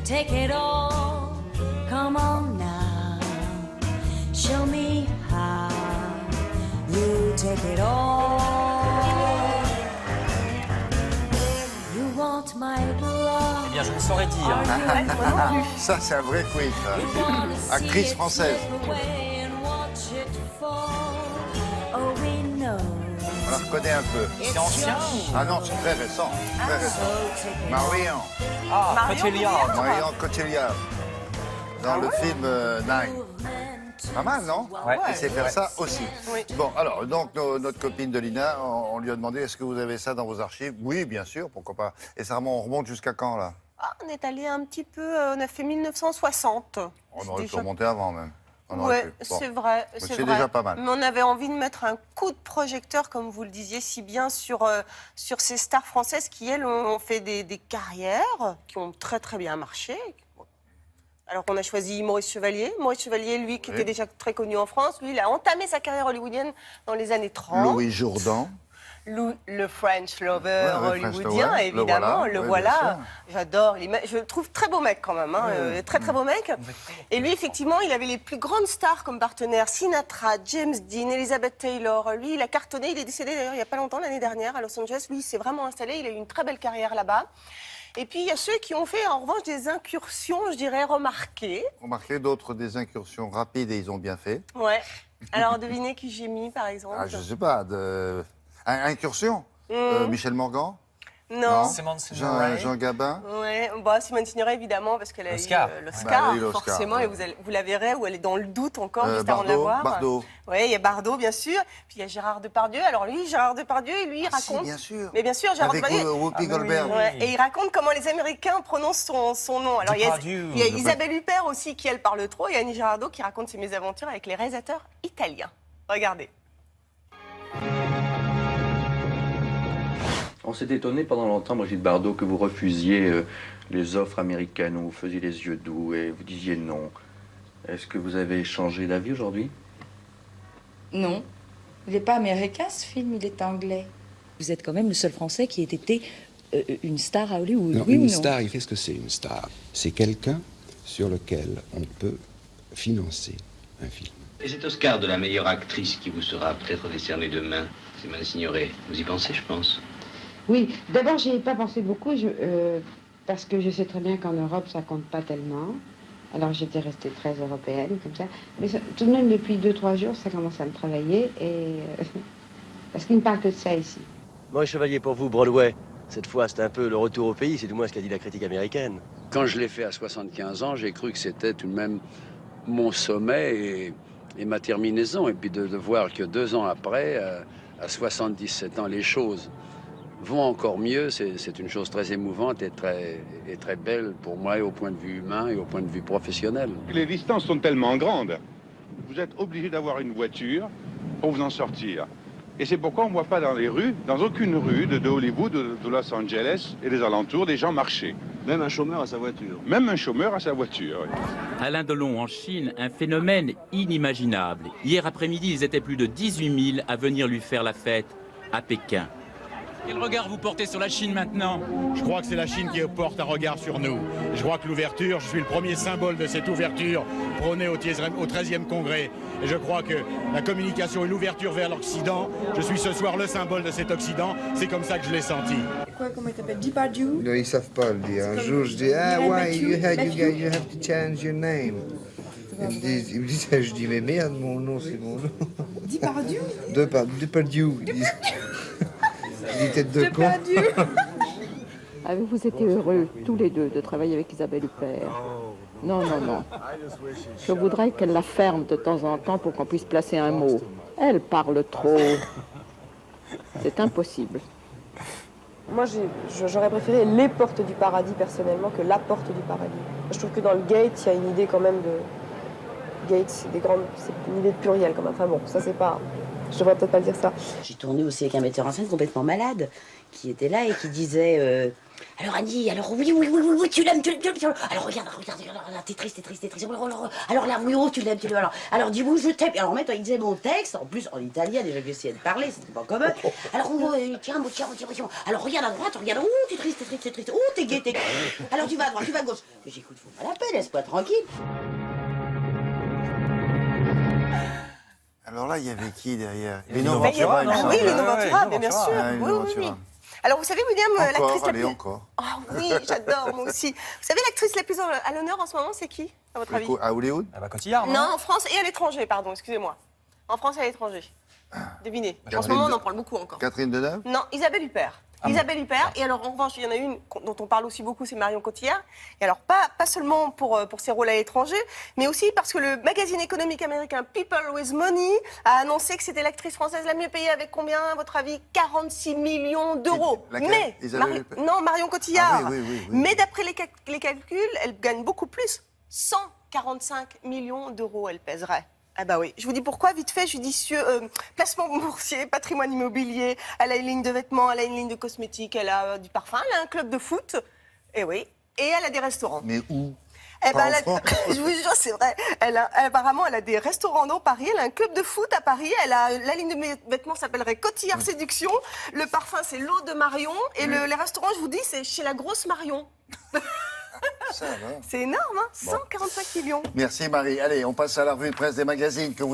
take it all. Come on now, show me how you take it all. You want my blood. Eh bien, je ne saurais dire. Ça, c'est un vrai quiz. Actrice française. On la reconnaît un peu. C'est ancien. Ah non, c'est très récent. Très récent. Marion. Ah, Cotillard. Marion Cotillard. Dans le film Nine. Pas mal, non? Ouais. Il sait faire ça aussi. Oui. Bon, alors, donc, notre copine de Lina, on lui a demandé, est-ce que vous avez ça dans vos archives? Oui, bien sûr, pourquoi pas. Et ça on remonte jusqu'à quand, là? On est allé un petit peu, on a fait 1960. On aurait pu Déjà... remonter avant, même. Oui, Bon. c'est vrai. C'est déjà pas mal. Mais on avait envie de mettre un coup de projecteur, comme vous le disiez si bien, sur ces stars françaises qui, elles, ont fait des carrières qui ont très, très bien marché. Alors on a choisi Maurice Chevalier. Maurice Chevalier, lui, qui était déjà très connu en France, lui, il a entamé sa carrière hollywoodienne dans les années 30. Louis Jourdan. Le French lover hollywoodien, French lover, évidemment, le oui, voilà. J'adore. Je le trouve très beau mec quand même, hein, très très beau mec. Et lui, effectivement, il avait les plus grandes stars comme partenaires, Sinatra, James Dean, Elizabeth Taylor. Lui, il a cartonné, il est décédé d'ailleurs il n'y a pas longtemps, l'année dernière, à Los Angeles. Lui, il s'est vraiment installé, il a eu une très belle carrière là-bas. Et puis, il y a ceux qui ont fait, en revanche, des incursions, je dirais, remarquées. Remarquez, d'autres des incursions rapides et ils ont bien fait. Ouais. Alors, devinez qui j'ai mis, par exemple. Ah, je sais pas, incursion. Michel Morgan. Non. Simone Signoret. Jean Gabin. Ouais, bah, Simone Signoret, évidemment, parce qu'elle a L'Oscar. eu l'Oscar, Bah, oui, forcément, ouais. et vous la verrez, où elle est dans le doute encore, juste avant de la Bardot. voir. Bardot. Oui, il y a Bardot, bien sûr. Puis il y a Gérard Depardieu. Alors lui, Gérard Depardieu, lui, il raconte... Si, bien sûr. Mais bien sûr, Gérard Avec Depardieu... Whoopi Goldberg. Ouais, et il raconte comment les Américains prononcent son nom. Alors il y a Isabelle Huppert aussi, qui elle parle trop, et Annie Girardot qui raconte ses mésaventures avec les réalisateurs italiens. Regardez. On s'est étonné pendant longtemps, Brigitte Bardot, que vous refusiez les offres américaines, où vous faisiez les yeux doux et vous disiez non. Est-ce que vous avez changé d'avis aujourd'hui? Non. Il n'est pas américain, ce film, il est anglais. Vous êtes quand même le seul Français qui ait été une star à Hollywood, non, oui ou non? Une star, qu'est-ce que c'est une star? C'est quelqu'un sur lequel on peut financer un film. Et cet Oscar de la meilleure actrice qui vous sera peut-être décerné demain, Simone Signoret, vous y pensez, je pense? Oui, d'abord, j'y ai pas pensé beaucoup, parce que je sais très bien qu'en Europe, ça compte pas tellement. Alors, j'étais restée très européenne, comme ça. Mais ça, tout de même, depuis 2-3 jours, ça commence à me travailler, et... parce qu'il ne parle que de ça ici. Maurice Chevalier, pour vous, Broadway, cette fois, c'est un peu le retour au pays, c'est du moins ce qu'a dit la critique américaine. Quand je l'ai fait à 75 ans, j'ai cru que c'était tout de même mon sommet et ma terminaison. Et puis de voir que 2 ans après, à 77 ans, les choses vont encore mieux, c'est une chose très émouvante et très belle pour moi, et au point de vue humain et au point de vue professionnel. Les distances sont tellement grandes, vous êtes obligé d'avoir une voiture pour vous en sortir. Et c'est pourquoi on ne voit pas dans les rues, dans aucune rue de Hollywood, de Los Angeles et des alentours, des gens marcher. Même un chômeur à sa voiture. Même un chômeur à sa voiture, oui. Alain Delon en Chine, un phénomène inimaginable. Hier après-midi, ils étaient plus de 18 000 à venir lui faire la fête à Pékin. Quel regard vous portez sur la Chine maintenant? Je crois que c'est la Chine qui porte un regard sur nous. Je crois que l'ouverture, je suis le premier symbole de cette ouverture prônée au 13e congrès. Et je crois que la communication et l'ouverture vers l'Occident, je suis ce soir le symbole de cet Occident. C'est comme ça que je l'ai senti. Quoi, comment il t'appelle? Depardieu? Non, ils savent pas le dire. Un jour, je dis, why you have to change your name. Ils me disent, je dis, mais merde, mon nom, c'est mon nom. Depardieu? Depardieu. Il était de con. Avez-vous été heureux, tous les deux, de travailler avec Isabelle Huppert? Non, non, non. Je voudrais qu'elle la ferme de temps en temps pour qu'on puisse placer un mot. Elle parle trop. C'est impossible. Moi, j'aurais préféré les portes du paradis, personnellement, que la porte du paradis. Je trouve que dans le Gate, il y a une idée quand même de... Gate, c'est une idée de pluriel, quand même. Enfin bon, ça, c'est pas... Je devrais peut-être pas le dire ça. J'ai tourné aussi avec un metteur en scène complètement malade, qui était là et qui disait Alors Annie, alors oui, tu l'aimes, alors regarde, t'es triste. Alors là, oui, tu l'aimes, alors dis-moi, je t'aime. Alors en même temps, il disait mon texte, en plus en italien, déjà que j'essayais de parler, c'était pas commun. Alors, tiens, alors regarde à droite, regarde, t'es triste, t'es gai. Alors tu vas à droite, tu vas à gauche. Mais j'écoute, faut pas la peine, laisse-moi tranquille. Alors là, il y avait qui derrière? Lino Ventura, oui, Lino Ventura, bien sûr. Oui. Alors, vous savez, William, l'actrice la plus... encore. Ah oui, j'adore, moi aussi. Vous savez, l'actrice la plus à l'honneur en ce moment, c'est qui, à votre avis? À Hollywood? Ah bah Cotillard. Non, en France et à l'étranger, pardon, excusez-moi. En France et à l'étranger. Devinez. En ce moment, on en parle beaucoup encore. Catherine Deneuve? Non, Isabelle Huppert. Isabelle Huppert. Et alors, en revanche, il y en a une dont on parle aussi beaucoup, c'est Marion Cotillard. Et alors, pas seulement pour ses rôles à l'étranger, mais aussi parce que le magazine économique américain People with Money a annoncé que c'était l'actrice française la mieux payée avec combien, à votre avis? 46 millions d'euros. Mais, non, Marion Cotillard. Ah, oui. Mais d'après les calculs, elle gagne beaucoup plus. 145 millions d'euros, elle pèserait. Ah bah oui, je vous dis pourquoi, vite fait, judicieux, placement boursier, patrimoine immobilier, elle a une ligne de vêtements, elle a une ligne de cosmétiques, elle a du parfum, elle a un club de foot, et oui, et elle a des restaurants. Mais où? Eh ben, je vous jure, c'est vrai, apparemment, elle a des restaurants dans Paris, elle a un club de foot à Paris, elle a, la ligne de vêtements s'appellerait Cotillard Séduction, le parfum c'est l'eau de Marion, et les restaurants, je vous dis, c'est chez la grosse Marion. C'est énorme, hein, 145 millions. Merci Marie. Allez, on passe à la revue de presse des magazines que vous